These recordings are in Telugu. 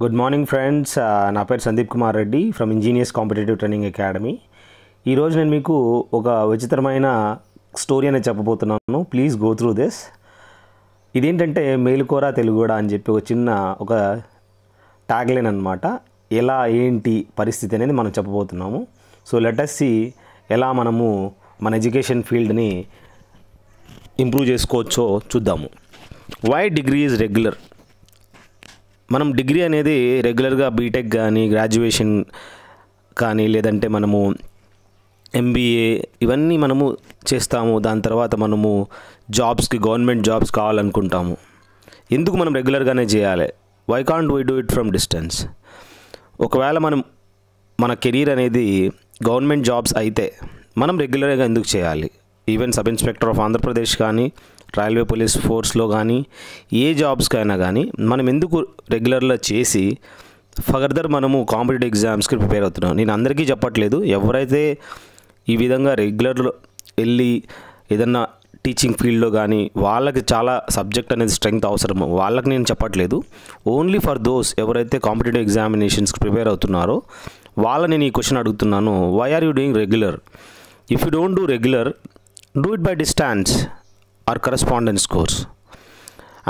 Good morning friends. నా పేరు Sandeep Kumar Reddy from engineers competitive training academy. ఈరోజు నేను మీకు ఒక విచిత్రమైన స్టోరీ అనేది చెప్పబోతున్నాను. Please go through this. ఇదేంటంటే మేలుకోరా తెలుగుడా అని చెప్పి ఒక ట్యాగ్లైన్ అనమాట. ఎలా ఏంటి పరిస్థితి అనేది మనం చెప్పబోతున్నాము. సో లెట్ us see ఎలా మనము మన ఎడ్యుకేషన్ ఫీల్డ్ని ఇంప్రూవ్ చేసుకోవచ్చో చూద్దాము. Why degree is regular. మనం డిగ్రీ అనేది రెగ్యులర్గా బీటెక్ కానీ గ్రాడ్యుయేషన్ కానీ లేదంటే మనము ఎంబీఏ ఇవన్నీ మనము చేస్తాము. దాని తర్వాత మనము గవర్నమెంట్ జాబ్స్ కావాలనుకుంటాము. ఎందుకు మనం రెగ్యులర్గానే చేయాలి? Why can't we do it from distance? ఒకవేళ మన కెరీర్ అనేది గవర్నమెంట్ జాబ్స్ అయితే మనం రెగ్యులర్గా ఎందుకు చేయాలి? Even sub inspector of Andhra Pradesh కానీ రైల్వే పోలీస్ ఫోర్స్లో కానీ ఏ జాబ్స్కైనా కానీ మనం ఎందుకు రెగ్యులర్గా చేసి ఫర్దర్ మనము కాంపిటేటివ్ ఎగ్జామ్స్కి ప్రిపేర్ అవుతున్నాం. నేను అందరికీ చెప్పట్లేదు. ఎవరైతే ఈ విధంగా రెగ్యులర్లో వెళ్ళి ఏదన్నా టీచింగ్ ఫీల్డ్లో కానీ వాళ్ళకి చాలా సబ్జెక్ట్ అనేది స్ట్రెంగ్త్ అవసరమో వాళ్ళకి నేను చెప్పట్లేదు. ఓన్లీ ఫర్ దోస్ ఎవరైతే కాంపిటేటివ్ ఎగ్జామినేషన్స్కి ప్రిపేర్ అవుతున్నారో వాళ్ళని నేను ఈ క్వశ్చన్ అడుగుతున్నాను. Why are you doing regular? If you don't do regular, do it by distance or correspondence course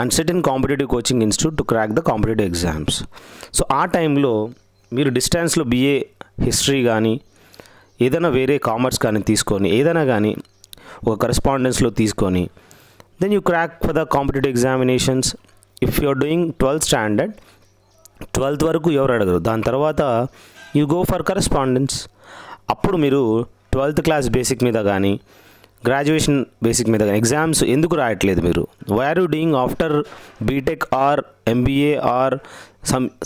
and sit in competitive coaching institute to crack the competitive exams. So ఆ టైంలో మీరు డిస్టెన్స్లో BA హిస్టరీ కానీ ఏదైనా వేరే కామర్స్ కానీ తీసుకొని ఏదైనా కానీ ఒక కరస్పాండెన్స్లో తీసుకొని then you crack for the competitive examinations. If you are doing 12th standard, 12th వరకు ఎవరు అడగరు. దాని తర్వాత యూ గో ఫర్ కరస్పాండెన్స్. అప్పుడు మీరు 12th క్లాస్ బేసిక్ మీద కానీ గ్రాడ్యుయేషన్ బేసిక్ మీద కానీ ఎగ్జామ్స్ ఎందుకు రాయట్లేదు మీరు? Why are you doing after B Tech or MBA or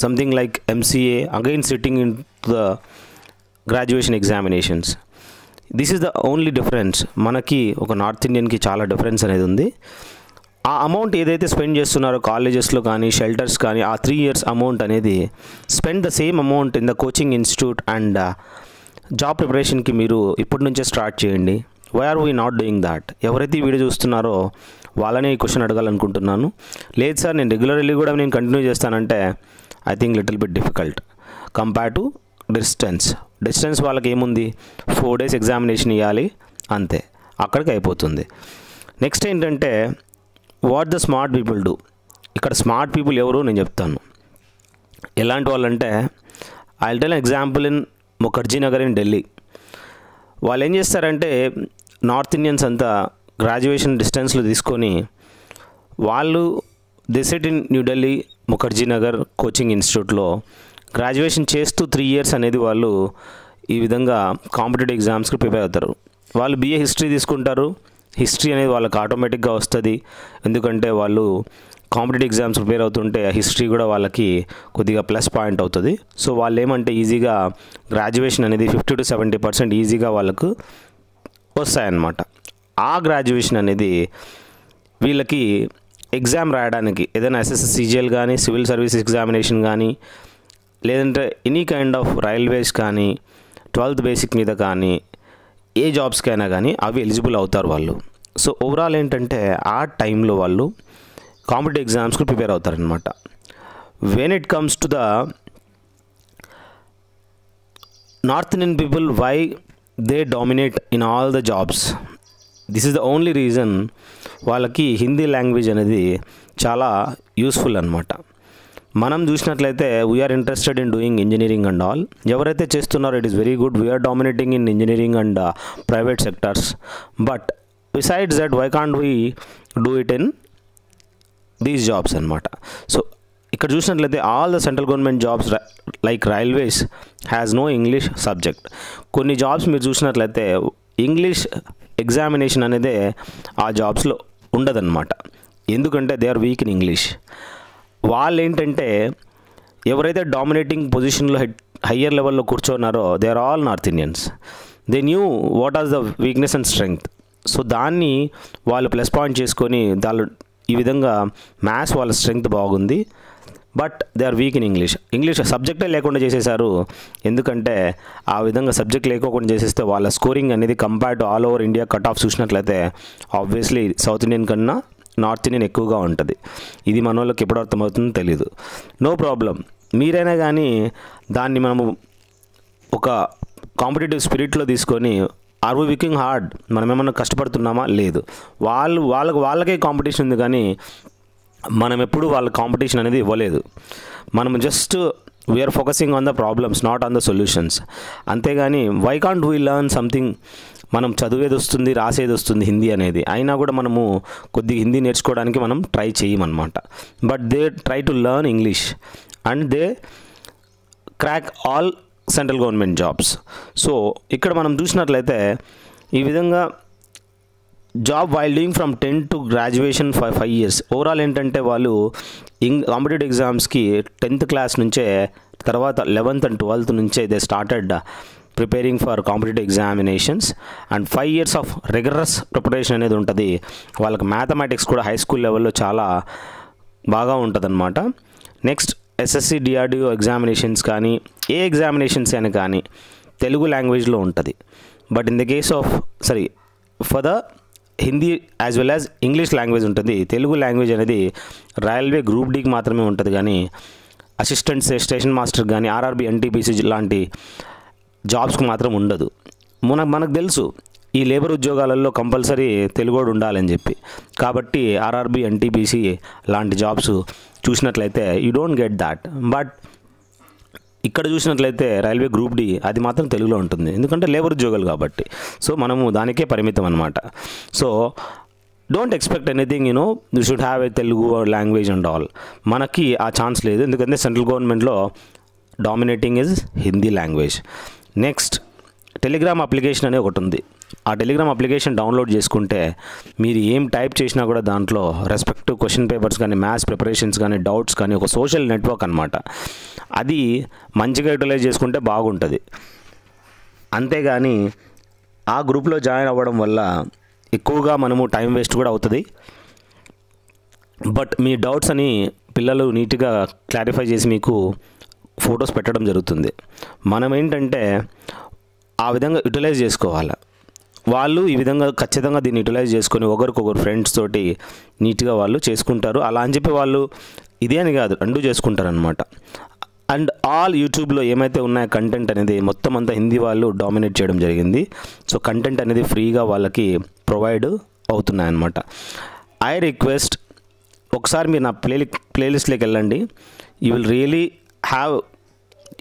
something like MCA again sitting in the graduation examinations? This is the only difference. మనకి ఒక నార్త్ ఇండియన్కి చాలా డిఫరెన్స్ అనేది ఉంది. ఆ అమౌంట్ ఏదైతే స్పెండ్ చేస్తున్నారో కాలేజెస్లో కానీ షెల్టర్స్ కానీ ఆ 3 years అమౌంట్ అనేది spend the same amount in the coaching institute and job ప్రిపరేషన్కి మీరు ఇప్పటి నుంచే స్టార్ట్ చేయండి. Why are we not doing that? ఎవరైతే ఈ వీడియో చూస్తున్నారో వాళ్ళనే ఈ క్వశ్చన్ అడగాలనుకుంటున్నాను. లేదు సార్ నేను రెగ్యులర్ వెళ్ళి కూడా నేను కంటిన్యూ చేస్తానంటే I think little bit difficult compare to distance వాళ్ళకి ఏముంది, 4 days ఎగ్జామినేషన్ ఇవ్వాలి అంతే, అక్కడికి అయిపోతుంది. నెక్స్ట్ ఏంటంటే what the smart people do. ఇక్కడ స్మార్ట్ పీపుల్ ఎవరు నేను చెప్తాను. ఎలాంటి వాళ్ళంటే I will tell example in Mukherjee Nagar in Delhi. వాళ్ళు ఏం చేస్తారంటే నార్త్ ఇండియన్స్ అంతా గ్రాడ్యుయేషన్ డిస్టెన్స్లో తీసుకొని వాళ్ళు they sit in New Delhi Mukherjee Nagar coaching ఇన్స్టిట్యూట్లో గ్రాడ్యుయేషన్ చేస్తూ 3 years అనేది వాళ్ళు ఈ విధంగా కాంపిటేటివ్ ఎగ్జామ్స్కి ప్రిపేర్ అవుతారు. వాళ్ళు BA హిస్టరీ తీసుకుంటారు. హిస్టరీ అనేది వాళ్ళకి ఆటోమేటిక్గా వస్తుంది. ఎందుకంటే వాళ్ళు కాంపిటేటివ్ ఎగ్జామ్స్ ప్రిపేర్ అవుతుంటే హిస్టరీ కూడా వాళ్ళకి కొద్దిగా ప్లస్ పాయింట్ అవుతుంది. సో వాళ్ళు ఏమంటే ఈజీగా గ్రాడ్యుయేషన్ అనేది 50 to 70% ఈజీగా వాళ్ళకు వస్తాయన్నమాట. ఆ గ్రాడ్యుయేషన్ అనేది వీళ్ళకి ఎగ్జామ్ రాయడానికి ఏదైనా SSC CGL కానీ సివిల్ సర్వీస్ ఎగ్జామినేషన్ కానీ లేదంటే ఎనీ కైండ్ ఆఫ్ రైల్వేస్ కానీ 12th బేసిక్ మీద కానీ ఏ జాబ్స్కైనా కానీ అవి ఎలిజిబుల్ అవుతారు వాళ్ళు. సో ఓవరాల్ ఏంటంటే ఆ టైంలో వాళ్ళు కాంపిటేటివ్ ఎగ్జామ్స్కి ప్రిపేర్ అవుతారనమాట. When it comes to the north Indian people, why they dominate in all the jobs? This is the only reason. వాళ్ళకి హిందీ లాంగ్వేజ్ అనేది చాలా యూస్ఫుల్ అనమాట. మనం చూసినట్లయితే we are interested in doing engineering and all. ఎవరైతే చేస్తున్నారో it is very good. We are dominating in engineering and private sectors. But besides that why can't we do it in these jobs అనమాట. సో ఇక్కడ చూసినట్లయితే all the central government jobs like railways has no English subject. కొన్ని జాబ్స్ మీరు చూసినట్లయితే ఇంగ్లీష్ ఎగ్జామినేషన్ అనేది ఆ జాబ్స్లో ఉండదన్నమాట. ఎందుకంటే they are weak in English. వాళ్ళు ఏంటంటే ఎవరైతే డామినేటింగ్ పొజిషన్లో హయ్యర్ లెవెల్లో కూర్చున్నారో they are all north Indians. They knew what are the weakness and strength. So దాన్ని వాళ్ళు ప్లస్ పాయింట్ చేసుకొని ఈ విధంగా మ్యాథ్స్ వాళ్ళ స్ట్రెంగ్త్ బాగుంది, but they are weak in English సబ్జెక్టే లేకుండా చేసేసారు. ఎందుకంటే ఆ విధంగా సబ్జెక్ట్ లేకోకుండా చేసేస్తే వాళ్ళ స్కోరింగ్ అనేది compare to all over India cut off చూసినట్లయితే ఆబ్వియస్లీ సౌత్ ఇండియన్ కన్నా నార్త్ ఇండియన్ ఎక్కువగా ఉంటుంది. ఇది మన వాళ్ళకి ఎప్పుడు అర్థమవుతుందో తెలియదు. నో ప్రాబ్లం, మీరైనా కానీ దాన్ని మనము ఒక కాంపిటేటివ్ స్పిరిట్లో తీసుకొని ఆర్ వి వర్కింగ్ హార్డ్, మనం ఏమన్నా కష్టపడుతున్నామా? లేదు. వాళ్ళకే కాంపిటీషన్ ఉంది, కానీ మనం ఎప్పుడు వాళ్ళ కాంపిటీషన్ అనేది ఇవ్వలేదు. మనం just we are focusing on the problems, not on the solutions. అంతేగాని why can't we learn something? మనం చదివేది వస్తుంది, రాసేది వస్తుంది హిందీ అనేది, అయినా కూడా మనము కొద్దిగా హిందీ నేర్చుకోవడానికి మనం ట్రై చేయమన్నమాట. But they try to learn English and they crack all central government jobs. So ఇక్కడ మనం చూసినట్లయితే ఈ విధంగా job while doing from 10 to graduation 5 years. Overall ఏంటంటే వాళ్ళు కాంపిటేటివ్ ఎగ్జామ్స్కి 10th క్లాస్ నుంచే, తర్వాత 11th and 12th నుంచే they started preparing for competitive examinations. And 5 years of rigorous preparation అనేది ఉంటుంది. వాళ్ళకి మ్యాథమెటిక్స్ కూడా హై స్కూల్ లెవెల్లో చాలా బాగా ఉంటుందన్నమాట. నెక్స్ట్ ఎస్ఎస్సి డిఆర్డిఓ ఎగ్జామినేషన్స్ కానీ, ఏ ఎగ్జామినేషన్స్ అయినా కానీ తెలుగు లాంగ్వేజ్లో ఉంటుంది. But in the case of for the Hindi as well as English language ఉంటుంది. తెలుగు లాంగ్వేజ్ అనేది రైల్వే గ్రూప్ డీకి మాత్రమే ఉంటుంది, కానీ అసిస్టెంట్ స్టేషన్ మాస్టర్ కానీ ఆర్ఆర్బి ఎన్టీపీసీ లాంటి జాబ్స్కి మాత్రం ఉండదు. మనకు తెలుసు ఈ లేబర్ ఉద్యోగాలలో కంపల్సరీ తెలుగు ఉండాలని చెప్పి. కాబట్టి ఆర్ఆర్బి ఎన్టీపీసీ లాంటి జాబ్స్ చూసినట్లయితే you don't get that. But ఇక్కడ చూసినట్లయితే రైల్వే గ్రూప్ డి అది మాత్రం తెలుగులో ఉంటుంది, ఎందుకంటే లేబర్ ఉద్యోగాలు కాబట్టి. సో మనము దానికే పరిమితం అనమాట. So don't expect anything, you should have a Telugu language and all. మనకి ఆ ఛాన్స్ లేదు, ఎందుకంటే సెంట్రల్ గవర్నమెంట్లో dominating is Hindi language. Next Telegram application అనేది ఒకటి ఉంది. ఆ టెలిగ్రామ్ అప్లికేషన్ డౌన్లోడ్ చేసుకుంటే మీరు ఏం టైప్ చేసినా కూడా దాంట్లో రెస్పెక్టివ్ క్వశ్చన్ పేపర్స్ కానీ, మ్యాథ్స్ ప్రిపరేషన్స్ కానీ, డౌట్స్ కానీ, ఒక సోషల్ నెట్వర్క్ అనమాట. అది మంచిగా యూటిలైజ్ చేసుకుంటే బాగుంటుంది. అంతేగాని ఆ గ్రూప్లో జాయిన్ అవ్వడం వల్ల ఎక్కువగా మనము టైం వేస్ట్ కూడా అవుతుంది. బట్ మీ డౌట్స్ అని పిల్లలు నీట్గా క్లారిఫై చేసి మీకు ఫొటోస్ పెట్టడం జరుగుతుంది. మనం ఏంటంటే ఆ విధంగా యూటిలైజ్ చేసుకోవాలి. వాళ్ళు ఈ విధంగా ఖచ్చితంగా దీన్ని యూటిలైజ్ చేసుకొని ఒకరికొకరు ఫ్రెండ్స్ తోటి నీట్గా వాళ్ళు చేసుకుంటారు. అలా అని చెప్పి వాళ్ళు ఇదే అని కాదు, రెండు చేసుకుంటారనమాట. అండ్ ఆల్ యూట్యూబ్లో ఏమైతే ఉన్నాయో కంటెంట్ అనేది మొత్తం అంతా హిందీ వాళ్ళు డామినేట్ చేయడం జరిగింది. సో కంటెంట్ అనేది ఫ్రీగా వాళ్ళకి ప్రొవైడ్ అవుతున్నాయన్నమాట. ఐ రిక్వెస్ట్, ఒకసారి మీరు నా ప్లేలిస్ట్లోకి వెళ్ళండి. You will really have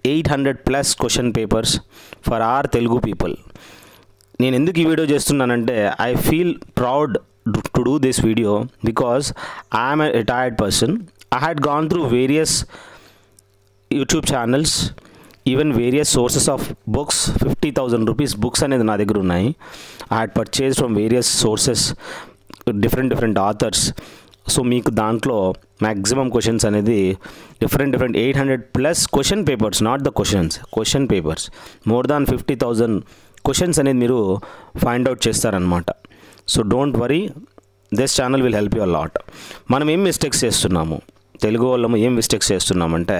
800+ question papers for our Telugu people. నేను ఎందుకు ఈ వీడియో చేస్తున్నానంటే I feel proud to do this video because I'm a retired person. I had gone through various YouTube channels, even various sources of books. 50,000 rupees books అనేది నా దగ్గర ఉన్నాయి. I had purchase from various sources, different authors. So మీకు దాంట్లో మ్యాక్సిమం క్వశ్చన్స్ అనేది different 800+ question papers, not the question papers, more than 50,000 questions అనేది మీరు ఫైండ్ అవుట్ చేస్తారనమాట. So don't worry, this channel will help you a lot. మనం ఏం మిస్టేక్స్ చేస్తున్నాము, తెలుగు వాళ్ళము ఏం మిస్టేక్స్ చేస్తున్నామంటే,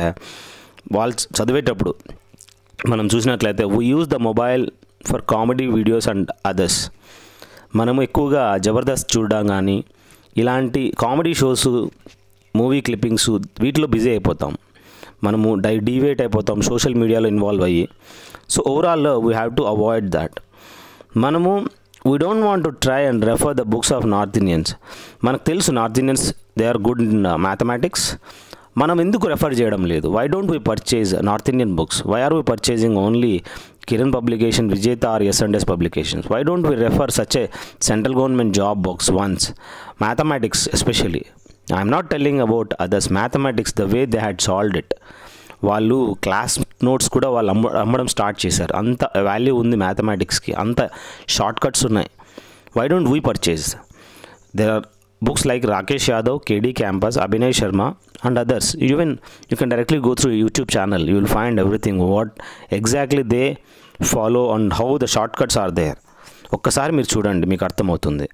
వాళ్ళు చదివేటప్పుడు మనం చూసినట్లయితే we use the mobile for comedy videos and others. మనము ఎక్కువగా జబర్దస్త్ చూడడం కానీ, ఇలాంటి కామెడీ షోస్, మూవీ క్లిప్పింగ్స్, వీటిలో బిజీ అయిపోతాం. మనము డీవేట్ అయిపోతాం సోషల్ మీడియాలో ఇన్వాల్వ్ అయ్యి. So overall we have to avoid that. మనము we don't want to try and refer the books of north Indians. మనకు తెలుసు north Indians they are good in mathematics. మనం ఎందుకు రెఫర్ చేయడం లేదు? Why don't we purchase north Indian books? Why are we purchasing only Kiran publication, Vijayta or S&S publications? Why don't we refer such a central government job books once? Mathematics especially. I am not telling about others. Mathematics, the way they had solved it. వాళ్ళు క్లాస్ నోట్స్ కూడా వాళ్ళు అమ్మడం స్టార్ట్ చేశారు. అంత వాల్యూ ఉంది మ్యాథమెటిక్స్కి, అంత షార్ట్ కట్స్ ఉన్నాయి. Why don't we purchase? There are books like Rakesh Yadav, KD Campus, Abhinay Sharma and others. Even you can directly go through YouTube channel. You will find everything, what exactly they follow and how the shortcuts are there. ఒక్కసారి మీరు చూడండి, మీకు అర్థమవుతుంది.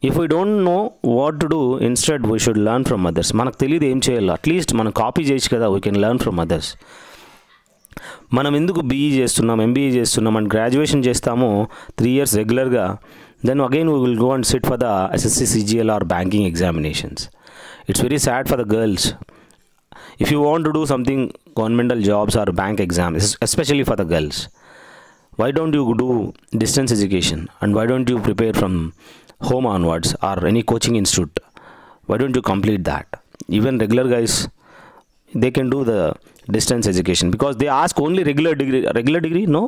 If we don't know what to do, instead we should learn from others. మనకు తెలియదు ఏం చేయాలో, అట్లీస్ట్ మనం కాపీ చేయొచ్చు కదా. We can learn from others. మనం ఎందుకు బీఈ చేస్తున్నాం, ఎంబీఏ చేస్తున్నాం అండ్ గ్రాడ్యుయేషన్ చేస్తాము 3 years రెగ్యులర్గా, then again we will go and sit for the SSC, CGL or banking examinations. It's very sad for the girls. if you want to do something governmental jobs or bank exams, especially for the girls, why don't you do distance education, and why don't you prepare from home onwards or any coaching institute? Why don't you complete that? Even regular guys, they can do the distance education, because they ask only regular degree. No,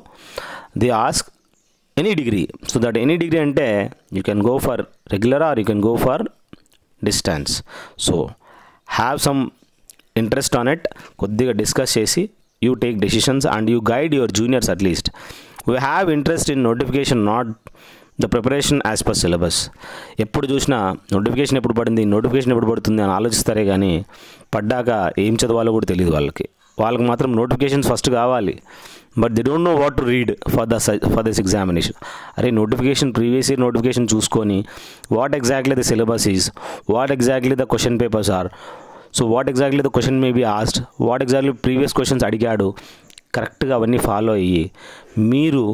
they ask any degree. So that any degree ante you can go for regular or you can go for distance. So have some interest on it, కొద్దిగా డిస్కస్ చేసి you take decisions and you guide your juniors at least. We have interest in notification, not the preparation as per syllabus. ఎప్పుడు చూసినా నోటిఫికేషన్ ఎప్పుడు పడింది, నోటిఫికేషన్ ఎప్పుడు పడుతుంది అని ఆలోచిస్తారే కానీ పడ్డాక ఏం చదవాలో కూడా తెలియదు వాళ్ళకి మాత్రం నోటిఫికేషన్స్ ఫస్ట్ కావాలి, but they don't know what to read for this examination. అరే నోటిఫికేషన్, ప్రీవియస్ ఇయర్ నోటిఫికేషన్ చూసుకొని what exactly the syllabus is, what exactly the question papers are, so what exactly the question may be asked, what exactly previous questions అడిగాడు, కరెక్ట్గా అవన్నీ ఫాలో అయ్యి మీరు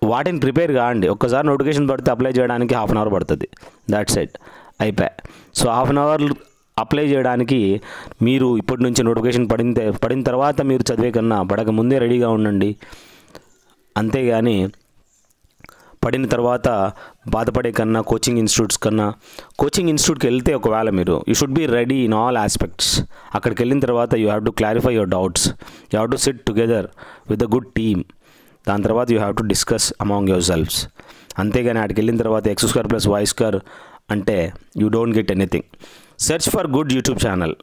వాటిని ప్రిపేర్ కాండి. ఒక్కసారి నోటిఫికేషన్ పడితే అప్లై చేయడానికి హాఫ్ అన్ అవర్ పడుతుంది, దాట్స్ ఇట్, అయిపోయా. So half an hour apply చేయడానికి మీరు ఇప్పటి నుంచి నోటిఫికేషన్ పడిన తర్వాత మీరు చదివే కన్నా పడక ముందే రెడీగా ఉండండి. అంతేగాని పడిన తర్వాత బాధపడే కన్నా కోచింగ్ ఇన్స్టిట్యూట్కి వెళ్తే ఒకవేళ మీరు you should be ready in all aspects. అక్కడికి వెళ్ళిన తర్వాత you have to clarify your doubts, you have to sit together with a good team. దాని తర్వాత you have to discuss among your selfs. అంతేగాని అక్కడికి వెళ్ళిన తర్వాత X² + Y² అంటే you don't get anything. Search for good YouTube channel.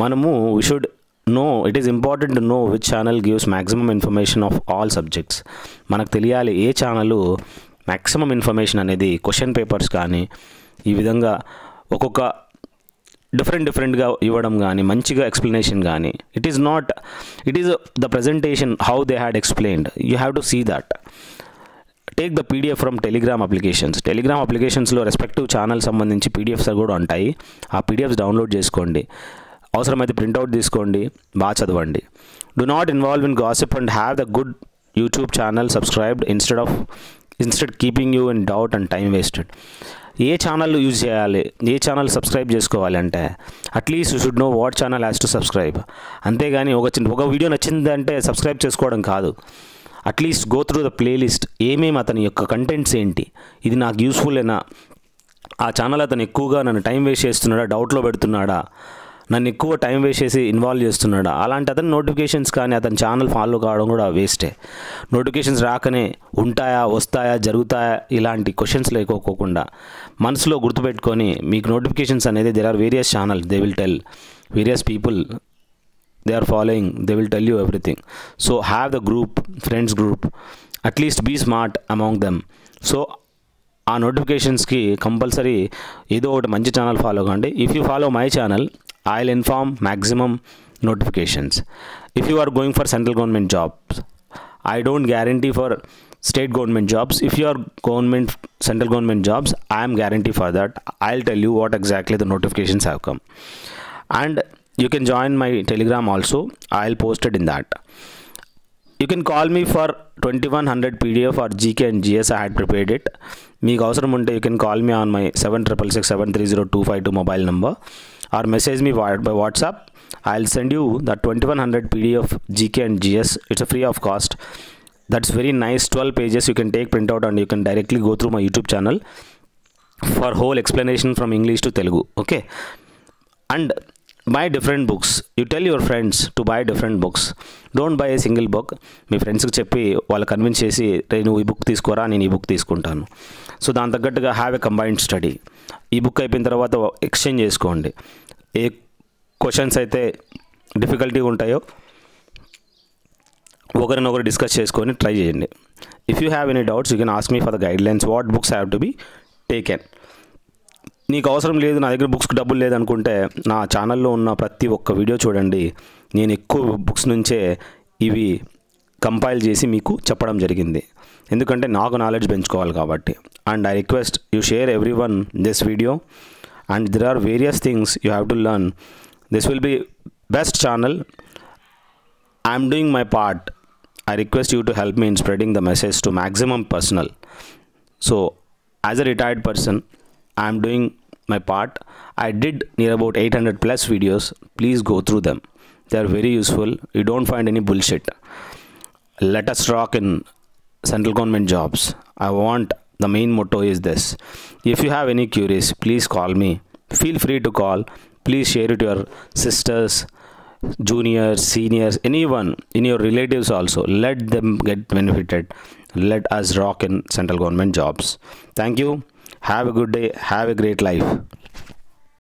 మనము we should know, it is important to know which channel gives maximum information of all subjects. మనకు తెలియాలి ఏ ఛానల్ మ్యాక్సిమం ఇన్ఫర్మేషన్ అనేది క్వశ్చన్ పేపర్స్ కానీ ఈ విధంగా ఒక్కొక్క డిఫరెంట్గా ఇవ్వడం కానీ మంచిగా ఎక్స్ప్లెనేషన్ కానీ, it is the presentation how they had explained, you have to see that. Take the PDF from Telegram అప్లికేషన్స్లో రెస్పెక్టివ్ ఛానల్ సంబంధించి పీడిఎఫ్స్ కూడా ఉంటాయి. ఆ పీడిఎఫ్స్ డౌన్లోడ్ చేసుకోండి, అవసరమైతే ప్రింట్అవుట్ తీసుకోండి, బాగా చదవండి. Do not involve in gossip and have the good YouTube channel subscribed instead keeping you in doubt and time wasted. A channel use చేయాలి, ఏ ఛానల్ సబ్స్క్రైబ్ చేసుకోవాలి అంటే at least you should know what channel has to subscribe. అంతేగాని ఒక వీడియో నచ్చిందంటే సబ్స్క్రైబ్ చేసుకోవడం కాదు. At least go through the playlist, ఏమేమి అతని యొక్క కంటెంట్స్ ఏంటి, ఇది నాకు యూస్ఫుల్లేనా, ఆ ఛానల్ అతను ఎక్కువగా నన్ను టైం వేస్ట్ చేస్తున్నాడా, డౌట్లో పెడుతున్నాడా, నన్ను ఎక్కువ టైం వేస్ట్ చేసి ఇన్వాల్వ్ చేస్తున్నాడా, అలాంటి అతని నోటిఫికేషన్స్ కానీ అతని ఛానల్ ఫాలో కావడం కూడా వేస్టే. నోటిఫికేషన్స్ రాకనే ఉంటాయా, వస్తాయా, జరుగుతాయా ఇలాంటి క్వశ్చన్స్ లేకోకుండా మనసులో గుర్తుపెట్టుకొని మీకు నోటిఫికేషన్స్ అనేది there are various channel, they will tell various people they are following, they will tell you everything. So have the group, friends group, at least be smart among them. So ఆ నోటిఫికేషన్స్కి కంపల్సరీ ఏదో ఒకటి మంచి ఛానల్ ఫాలో కండి. If you follow my channel I will inform maximum notifications. If you are going for central government jobs, I don't guarantee for state government jobs. If you are central government jobs, I am guarantee for that. I'll tell you what exactly the notifications have come. And you can join my Telegram also, I'll post it in that. You can call me for 2100 PDF or GK and GS, I had prepared it. Meeku avasaram unte you can call me on my 7667302252 mobile number or message me by WhatsApp. I'll send you the 2100 PDF GK and GS. It's a free of cost. That's very nice, 12 pages. You can take print out and you can directly go through my YouTube channel for whole explanation from English to Telugu. Okay, and buy different books. You tell your friends to buy different books. Don't buy a single book. మీ ఫ్రెండ్స్కి చెప్పి వాళ్ళు కన్విన్స్ చేసి నువ్వు ఈ బుక్ తీసుకోరా, నేను ఈ బుక్ తీసుకుంటాను. సో దాని తగ్గట్టుగా హ్యావ్ ఎ కంబైన్డ్ స్టడీ. ఈ బుక్ అయిపోయిన తర్వాత ఎక్స్చేంజ్ చేసుకోండి. ఏ క్వశ్చన్స్ అయితే డిఫికల్టీగా ఉంటాయో ఒకరినొకరు డిస్కస్ చేసుకొని ట్రై చేయండి. If you have any doubts you can ask me for the guidelines what books have to be taken. నీకు అవసరం లేదు, నా దగ్గర బుక్స్కి డబ్బులు లేదనుకుంటే నా ఛానల్లో ఉన్న ప్రతి ఒక్క వీడియో చూడండి. నేను ఎక్కువ బుక్స్ నుంచే ఇవి కంపైల్ చేసి మీకు చెప్పడం జరిగింది, ఎందుకంటే నాకు నాలెడ్జ్ పెంచుకోవాలి కాబట్టి. And I request you share every one this video and there are various things you have to learn. This will be best channel. I'm doing my part. I request you to help me in spreading the message to maximum personnel. So as a retired person, I am doing my part. I did near about 800 plus videos. Please go through them. They are very useful. You don't find any bullshit. Let us rock in central government jobs. I want, the main motto is this. If you have any queries, please call me. Feel free to call. Please share it to your sisters, juniors, seniors, anyone in your relatives also. Let them get benefited. Let us rock in central government jobs. Thank you. Have a good day. Have a great life.